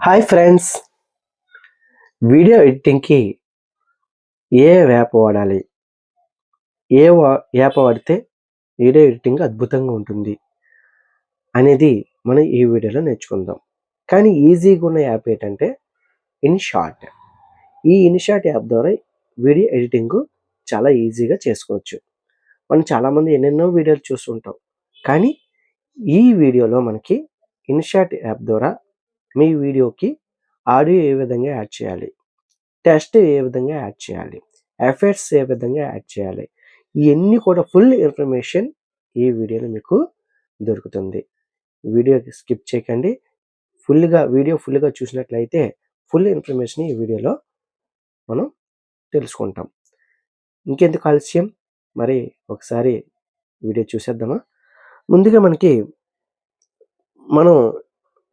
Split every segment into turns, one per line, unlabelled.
Hi friends, video ఎడిటింగ్‌కి ఏ app వాడాలి? App వాడితే video editing అద్భుతంగా ఉంటుంది అనేది మనం ఈ వీడియోలో నేర్చుకుందాం. కానీ ఈజీగా ఉన్న యాప్ ఏంటంటే ఇన్‌షాట్. ఈ ఇన్‌షాట్ యాప్ ద్వారా వీడియో ఎడిటింగ్ చాలా ఈజీగా చేసుకోవచ్చు. మనం చాలామంది ఎన్నెన్నో వీడియోలు చూస్తుంటాం. కానీ ఈ వీడియోలో మనకి ఇన్‌షాట్ యాప్ ద్వారా మీ వీడియోకి ఆడియో ఏ విధంగా యాడ్ చేయాలి? టెక్స్ట్ ఏ విధంగా యాడ్ చేయాలి? ఎఫెక్ట్స్ ఏ విధంగా యాడ్ చేయాలి? ఇయన్నీ కూడా ఫుల్ ఇన్ఫర్మేషన్ ఈ వీడియోలో మీకు దొరుకుతుంది. వీడియోకి స్కిప్ చేయకండి. వీడియో ఫుల్‌గా చూసినట్లయితే ఫుల్ ఇన్ఫర్మేషన్ ఈ వీడియోలో మనం తెలుసుకుంటాం. ఇంకెందుకు ఆలస్యం, మరి ఒకసారి వీడియో చూసేద్దామా? ముందుగా మనం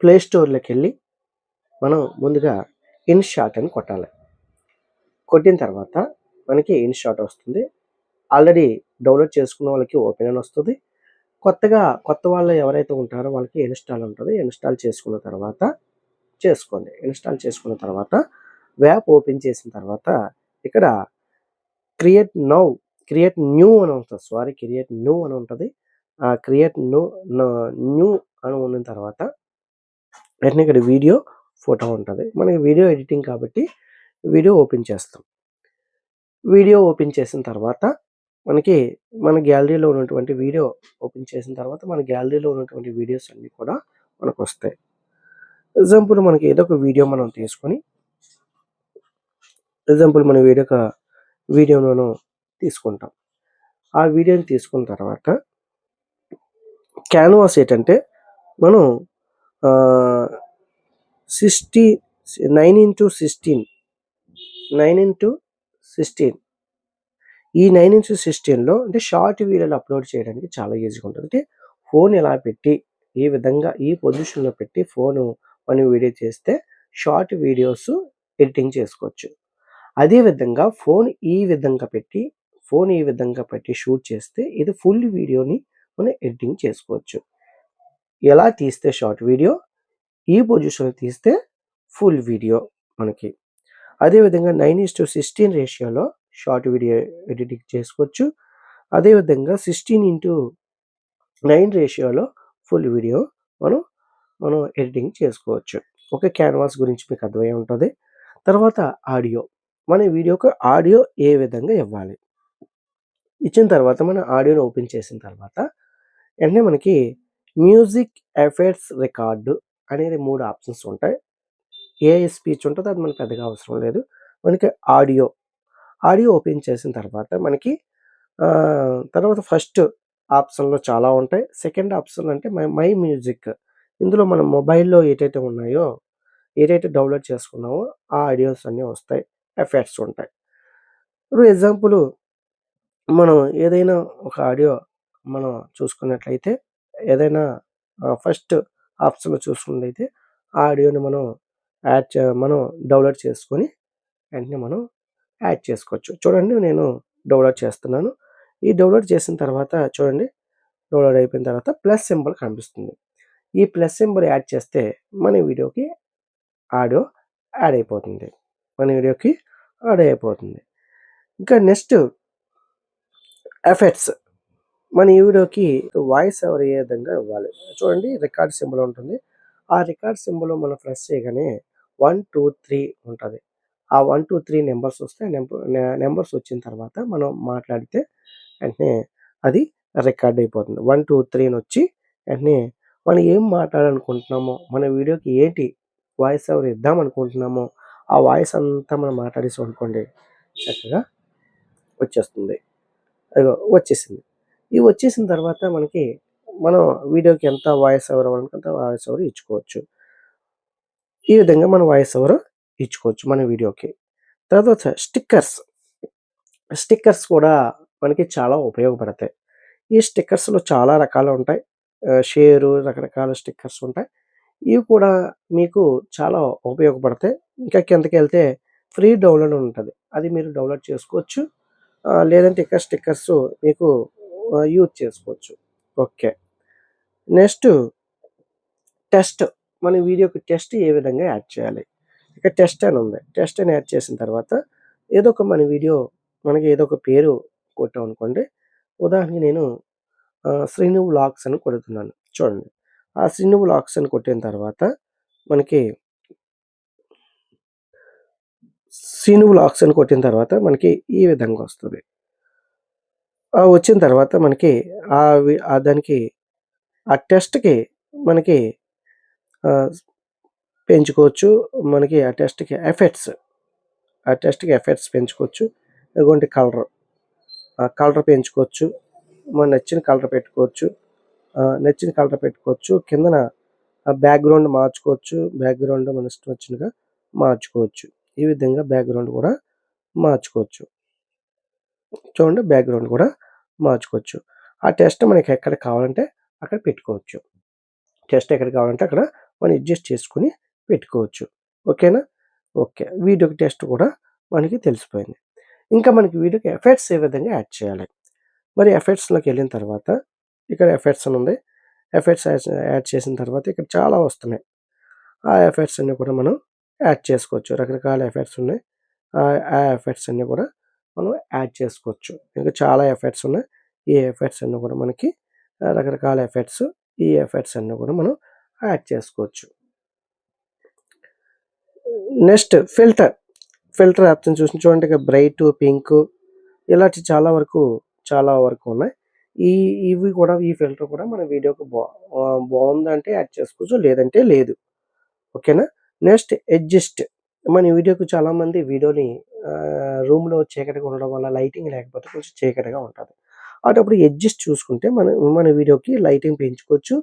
ప్లే స్టోర్‌లోకెళ్ళి మనం ముందుగా ఇన్‌షాట్ అని కొట్టాలి. కొట్టిన తర్వాత మనకి ఇన్‌షాట్ వస్తుంది. ఆల్రెడీ డౌన్‌లోడ్ చేసుకున్న వాళ్ళకి ఓపెన్ అని వస్తది. కొత్త వాళ్ళు ఎవరైతే ఉంటారో వాళ్ళకి ఇన్‌స్టాల్ ఉంటది. ఇన్‌స్టాల్ చేసుకున్న తర్వాత చేసుకోండి. ఇన్‌స్టాల్ చేసుకున్న తర్వాత యాప్ ఓపెన్ చేసిన తర్వాత ఇక్కడ క్రియేట్ నౌ, క్రియేట్ న్యూ అని ఉంటది. క్రియేట్ న్యూ అని ఉంటది. క్రియేట్ న్యూ అని ఉన్న తర్వాత వెంటనే ఇక్కడ వీడియో, ఫోటో ఉంటది. మనకి వీడియో ఎడిటింగ్ కాబట్టి వీడియో ఓపెన్ చేస్తాం. వీడియో ఓపెన్ చేసిన తర్వాత మన గ్యాలరీలో ఉన్నటువంటి వీడియో ఓపెన్ చేసిన తర్వాత మన గ్యాలరీలో ఉన్నటువంటి వీడియోస్ అన్నీ కూడా మనకొస్తాయి. ఎగ్జాంపుల్ మనకి ఏదో ఒక వీడియో మనం తీసుకొని మన వీడియోని మనం తీసుకుంటాం. ఆ వీడియోని తీసుకున్న తర్వాత క్యాన్వాస్ ఏంటంటే మనం 9x16 ఈ 9x16లో అంటే షార్ట్ వీడియోలు అప్లోడ్ చేయడానికి చాలా ఈజీగా ఉంటుంది. అంటే ఫోన్ ఇలా పెట్టి ఈ విధంగా ఈ పొజిషన్‌లో పెట్టి మనం వీడియో చేస్తే షార్ట్ వీడియోస్ ఎడిటింగ్ చేసుకోవచ్చు. అదే విధంగా ఫోన్ ఈ విధంగా పెట్టి షూట్ చేస్తే ఇది ఫుల్ వీడియోని మనం ఎడిటింగ్ చేసుకోవచ్చు. ఎలా తీస్తే షార్ట్ వీడియో, ఈ పొజిషన్‌లో తీస్తే ఫుల్ వీడియో మనకి. అదే విధంగా 9:16 రేషియోలో షార్ట్ వీడియో ఎడిటింగ్ చేసుకోవచ్చు. అదే విధంగా 16:9 రేషియోలో ఫుల్ వీడియో మనం ఎడిటింగ్ చేసుకోవచ్చు. ఒక క్యాన్వాస్ గురించి మీకు అర్థమై ఉంటది. తర్వాత ఆడియో. మన వీడియోకి ఆడియో ఏ విధంగా ఇవ్వాలి? ఇచ్చిన తర్వాత మనం ఆడియోని ఓపెన్ చేసిన తర్వాత వెంటనే మనకి మ్యూజిక్ ఎఫెక్ట్స్ రికార్డ్ అనేది 3 ఆప్షన్స్ ఉంటాయి. ఏ స్పీచ్ ఉంటదో అది మనకు పెద్దగా అవసరం లేదు. మనకి ఆడియో ఓపెన్ చేసిన తర్వాత తర్వాత ఫస్ట్ ఆప్షన్‌లో చాలా ఉంటాయి. సెకండ్ ఆప్షన్ అంటే మై మ్యూజిక్. ఇందులో మన మొబైల్‌లో ఏదైతే డౌన్‌లోడ్ చేసుకున్నామో ఆ ఆడియోస్ అన్నీ వస్తాయి. ఎఫెక్ట్స్ ఉంటాయి. ఇప్పుడు ఎగ్జాంపుల్ మనం ఏదైనా ఒక ఆడియో మనం చూసుకున్నట్లయితే ఏదైనా ఫస్ట్ ఆప్షన్‌లో చూసుకున్నట్లయితే ఆ ఆడియోని మనం డౌన్‌లోడ్ చేసుకొని వెంటనే మనం యాడ్ చేసుకోవచ్చు. చూడండి, నేను డౌన్‌లోడ్ చేస్తున్నాను. ఈ డౌన్‌లోడ్ చేసిన తర్వాత చూడండి, డౌన్‌లోడ్ అయిపోయిన తర్వాత ప్లస్ సింబల్ కనిపిస్తుంది. ఈ ప్లస్ సింబల్ యాడ్ చేస్తే మన వీడియోకి ఆడియో యాడ్ అయిపోతుంది. ఇంకా నెక్స్ట్ ఎఫెక్ట్స్. మన ఈ వీడియోకి వాయిస్ ఓవర్ ఏ విధంగా ఇవ్వాలి. చూడండి, రికార్డ్ సింబల్ ఉంటుంది. ఆ రికార్డ్ సింబల్ మనం ప్రెస్ చేయగానే 1, 2, 3 ఉంటది. ఆ 1, 2, 3 నంబర్స్ వస్తాయి. నంబర్స్ వచ్చిన తర్వాత మనం మాట్లాడితే వెంటనే అది రికార్డ్ అయిపోతుంది. 1, 2, 3 అనొచ్చి వెంటనే మనం ఏం మాట్లాడాలనుకుంటున్నామో, మన వీడియోకి ఏంటి వాయిస్ ఓవర్ ఇద్దామనుకుంటున్నామో ఆ వాయిస్ అంతా మనం మాట్లాడేసామనుకోండి, చక్కగా వచ్చేస్తుంది. అదిగో వచ్చేసింది. ఇవి వచ్చేసిన తర్వాత మనం వీడియోకి ఎంత వాయిస్ ఓవర్ అవ్వాలంటే అంత వాయిస్ ఓవర్ ఇచ్చుకోవచ్చు. ఈ విధంగా మనం వాయిస్ ఓవర్ ఇచ్చుకోవచ్చు మన వీడియోకి. తర్వాత స్టిక్కర్స్ కూడా మనకి చాలా ఉపయోగపడతాయి. ఈ స్టిక్కర్స్‌లో చాలా రకాలుంటాయి. రకరకాల స్టిక్కర్స్ ఉంటాయి. ఇవి కూడా మీకు చాలా ఉపయోగపడతాయి. ఇంకా కిందకెళ్తే ఫ్రీ డౌన్‌లోడ్ ఉంటది. అది మీరు డౌన్‌లోడ్ చేసుకోవచ్చు. లేదంటే ఇక్కడ స్టిక్కర్స్ మీకు యూజ్ చేసుకోవచ్చు. ఓకే. Next test. మన వీడియోకి టెక్స్ట్ ఏ విధంగా యాడ్ చేయాలి. ఇక టెక్స్ట్ అని ఉంది. టెక్స్ట్ అని యాడ్ చేసిన తర్వాత ఏదో ఒక మన వీడియో మనకి ఏదో ఒక పేరు కొట్టామనుకోండి. ఉదాహరణకి నేను శ్రీను వ్లాగ్స్ అని కొడుతున్నాను. చూడండి. ఆ శ్రీను వ్లాగ్స్ అని కొట్టిన తర్వాత మనకి శ్రీను వ్లాగ్స్ అని కొట్టిన తర్వాత మనకి ఈ విధంగా వస్తది. వచ్చిన తర్వాత మనకి దానికి ఆ టెక్స్ట్‌కి మనకి ఆహ్, పెంచుకోవచ్చు. మనకి ఆ టెక్స్ట్‌కి ఎఫెక్ట్స్ పెంచుకోవచ్చు. ఇదిగోండి కలర్. ఆ కలర్ పెంచుకోవచ్చు. మన నచ్చిన కలర్ పెట్టుకోవచ్చు. నచ్చిన కలర్ పెట్టుకోవచ్చు. కిందన బ్యాక్‌గ్రౌండ్ మార్చుకోవచ్చు. బ్యాక్‌గ్రౌండ్ మన ఇష్టం వచ్చినట్టుగా మార్చుకోవచ్చు. ఈ విధంగా బ్యాక్‌గ్రౌండ్ కూడా మార్చుకోవచ్చు. చూడండి బ్యాక్‌గ్రౌండ్ కూడా మార్చుకోవచ్చు. ఆ టెక్స్ట్ మనకి ఎక్కడ కావాలంటే అక్కడ పెట్టుకోవచ్చు. టెక్స్ట్ ఎక్కడ కావాలంటే అక్కడ మనం అడ్జస్ట్ చేసుకొని పెట్టుకోవచ్చు. ఓకేనా? ఓకే. వీడియోకి టెక్స్ట్ కూడా మనకి తెలిసిపోయింది. ఇంకా మనకి వీడియోకి ఎఫెక్ట్స్ ఏ విధంగా యాడ్ చేయాలి. మరి ఎఫెక్ట్స్‌లోకెళ్ళిన తర్వాత ఇక్కడ ఎఫెక్ట్స్ అని ఉంది. ఎఫెక్ట్స్ యాడ్ చేసిన తర్వాత ఇక్కడ చాలా వస్తున్నాయి. ఆ ఎఫెక్ట్స్ అన్నీ కూడా మనం యాడ్ చేసుకోవచ్చు. రకరకాల ఎఫెక్ట్స్ ఉన్నాయి. ఆ ఎఫెక్ట్స్ అన్నీ కూడా మనం యాడ్ చేసుకోవచ్చు. ఇంకా చాలా ఎఫెక్ట్స్ ఉన్నాయి. ఈ ఎఫెక్ట్స్ అన్నీ కూడా మనకి రకరకాల ఎఫెక్ట్స్. ఈ ఎఫెక్ట్స్ అన్నీ కూడా మనం యాడ్ చేసుకోవచ్చు. నెక్స్ట్ ఫిల్టర్ ఆప్షన్ చూడండి. ఇక బ్రైట్, పింక్ ఇలాంటి చాలా వరకు ఉన్నాయి. ఇవి కూడా ఈ ఫిల్టర్ కూడా మన వీడియోకి బావుందంటే యాడ్ చేసుకోవచ్చు. లేదంటే లేదు. ఓకేనా? Next adjust. మన వీడియోకి చాలామంది వీడియోని రూమ్‌లో చీకటిగా ఉండడం వల్ల లైటింగ్ లేకపోతే కొంచెం చీకటిగా ఉంటది. అటప్పుడు అడ్జస్ట్ చూసుకుంటే మన వీడియోకి లైటింగ్ పెంచుకోవచ్చు,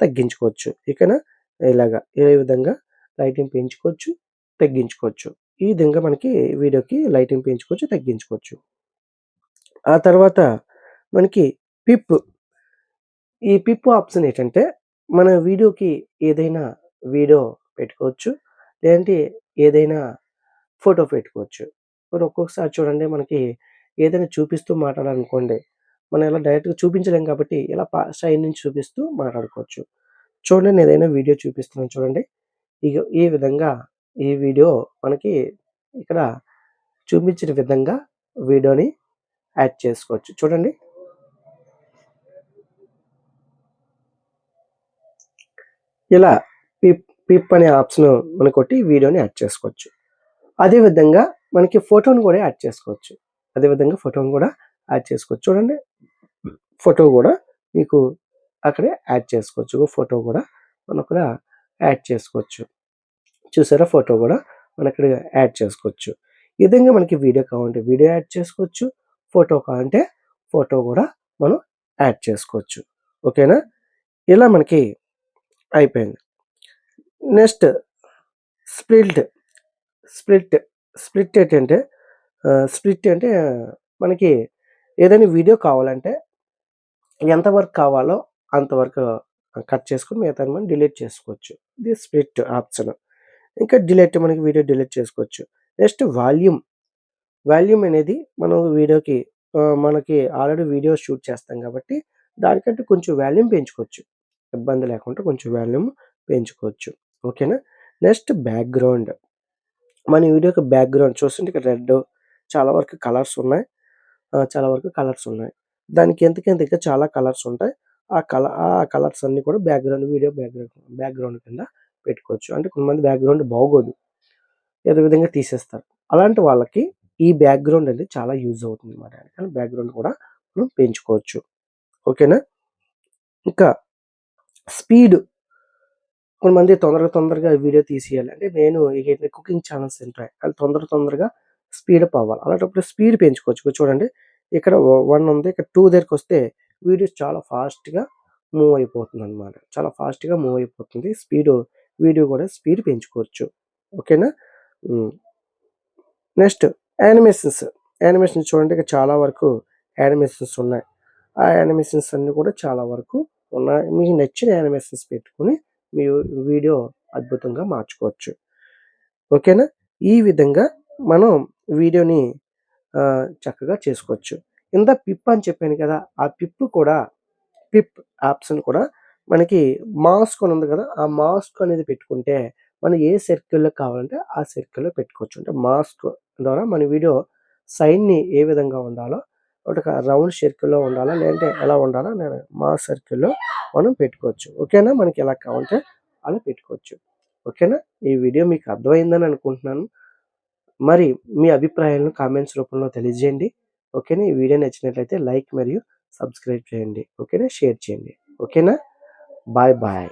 తగ్గించుకోవచ్చు. ఓకేనా? ఈ విధంగా లైటింగ్ పెంచుకోవచ్చు, తగ్గించుకోవచ్చు. ఈ విధంగా మనకి వీడియోకి లైటింగ్ పెంచుకోవచ్చు, తగ్గించుకోవచ్చు. ఆ తర్వాత మనకి పిప్. ఈ పిప్ ఆప్షన్ ఏంటంటే, మన వీడియోకి ఏదైనా వీడియో పెట్టుకోవచ్చు. లేదంటే ఏదైనా ఫోటో పెట్టుకోవచ్చు. మరి ఒక్కొక్కసారి చూడండి మనకి ఏదైనా చూపిస్తూ మాట్లాడాలనుకోండి. మనం ఇలా డైరెక్ట్‌గా చూపించలేం కాబట్టి ఇలా సైడ్ నుంచి చూపిస్తూ మాట్లాడుకోవచ్చు. చూడండి నేను ఏదైనా వీడియో చూపిస్తున్నాను చూడండి. ఇగో ఈ విధంగా ఈ వీడియో మనకి ఇక్కడ చూపించిన విధంగా వీడియోని యాడ్ చేసుకోవచ్చు. చూడండి. ఇలా పిప్ అనే ఆప్షన్ మనం కొట్టి వీడియోని యాడ్ చేసుకోవచ్చు. అదే విధంగా మనకి ఫోటోని కూడా యాడ్ చేసుకోవచ్చు. చూడండి. ఫోటో గూడా మీకు అక్కడే యాడ్ చేసుకోవచ్చు. ఫోటో గూడా మనం అక్కడ యాడ్ చేసుకోవచ్చు. చూసారా? ఫోటో గూడా మనం ఇక్కడ యాడ్ చేసుకోవచ్చు. ఈ విధంగా మనకి వీడియో కావాలంటే వీడియో యాడ్ చేసుకోవచ్చు. ఫోటో కావాలంటే ఫోటో గూడా మనం యాడ్ చేసుకోవచ్చు. ఓకేనా? ఇలా మనకి అయిపోయింది. Next split. స్ప్లిట్. స్ప్లిట్ ఏంటంటే స్ప్లిట్ అంటే మనకి ఏదైనా వీడియో కావాలంటే ఎంత వరకు కావాలో అంతవరకు కట్ చేసుకొని మిగతాది మనం డిలీట్ చేసుకోవచ్చు. ఇది స్ప్లిట్ ఆప్షన్. ఇంకా మనకి వీడియో డిలీట్ చేసుకోవచ్చు. Next volume. వాల్యూమ్ అనేది మనం వీడియోకి మనకి ఆల్రెడీ వీడియో షూట్ చేస్తాం కాబట్టి దానికంటే కొంచెం వాల్యూమ్ పెంచుకోవచ్చు. ఇబ్బంది లేకుండా కొంచెం వాల్యూమ్ పెంచుకోవచ్చు. ఓకేనా? Next background. మన వీడియోకి బ్యాక్‌గ్రౌండ్ చూస్తుంటే ఇక్కడ రెడ్ చాలా వరకు కలర్స్ ఉన్నాయి. దానికి ఎందుకంటే ఇంకా చాలా కలర్స్ ఉంటాయి. ఆ కలర్స్ అన్నీ కూడా వీడియో బ్యాక్‌గ్రౌండ్ కింద పెట్టుకోవచ్చు. అంటే కొంతమంది బ్యాక్‌గ్రౌండ్ బాగోదు. ఏదో విధంగా తీసేస్తారు. అలాంటి వాళ్ళకి ఈ బ్యాక్‌గ్రౌండ్ అనేది చాలా యూజ్ అవుతుందన్నమాట. కానీ బ్యాక్‌గ్రౌండ్ కూడా మనం పెంచుకోవచ్చు. ఓకేనా? ఇంకా స్పీడ్. కొంతమంది తొందరగా వీడియో తీసేయాలి. అంటే నేను కుకింగ్ ఛానెల్స్ ఉంటాయి. అది తొందరగా స్పీడప్ అవ్వాలి. అలాంటప్పుడు స్పీడ్ పెంచుకోవచ్చు. ఇక్కడ చూడండి. ఇక్కడ 1 ఉంది. ఇక్కడ 2 దగ్గరికొస్తే వీడియోస్ చాలా ఫాస్ట్‌గా మూవ్ అయిపోతుందన్నమాట. చాలా ఫాస్ట్‌గా మూవ్ అయిపోతుంది. వీడియో కూడా స్పీడ్ పెంచుకోవచ్చు. ఓకేనా? హ్మ్. Next animations. యానిమేషన్స్ చూడండి ఇక్కడ చాలా వరకు యానిమేషన్స్ ఉన్నాయి. ఆ యానిమేషన్స్ అన్నీ కూడా చాలా వరకు ఉన్నాయి. మీకు నచ్చిన యానిమేషన్స్ పెట్టుకొని మీ వీడియో అద్భుతంగా మార్చుకోవచ్చు. ఓకేనా? ఈ విధంగా మనం వీడియోని చక్కగా చేసుకోవచ్చు. ఇందాక పిప్ అని చెప్పాను కదా! ఆ పిప్ ఆప్షన్ కూడా మనకి మాస్క్ అని ఉంది కదా! ఆ మాస్క్ అనేది పెట్టుకుంటే మనం ఏ సర్కిల్‌లో కావాలంటే ఆ సర్కిల్‌లో పెట్టుకోవచ్చు. అంటే మాస్క్ ద్వారా మన వీడియో సైడ్‌ని ఏ విధంగా ఉండాలో ఒక రౌండ్ సర్కిల్‌లో ఉండాలా? లేదంటే ఎలా ఉండాలా? నేను మా సర్కిల్‌లో మనం పెట్టుకోవచ్చు. ఓకేనా? మనకి ఎలా కావాలంటే అలా పెట్టుకోవచ్చు. ఓకేనా? ఈ వీడియో మీకు అర్థమైందని అనుకుంటున్నాను. మరి మీ అభిప్రాయాలను కామెంట్స్ రూపంలో తెలియజేయండి. ఓకేనా? ఈ వీడియో నచ్చినట్లయితే లైక్ మరియు సబ్స్క్రైబ్ చేయండి. ఓకేనా? షేర్ చేయండి. ఓకేనా? Bye bye.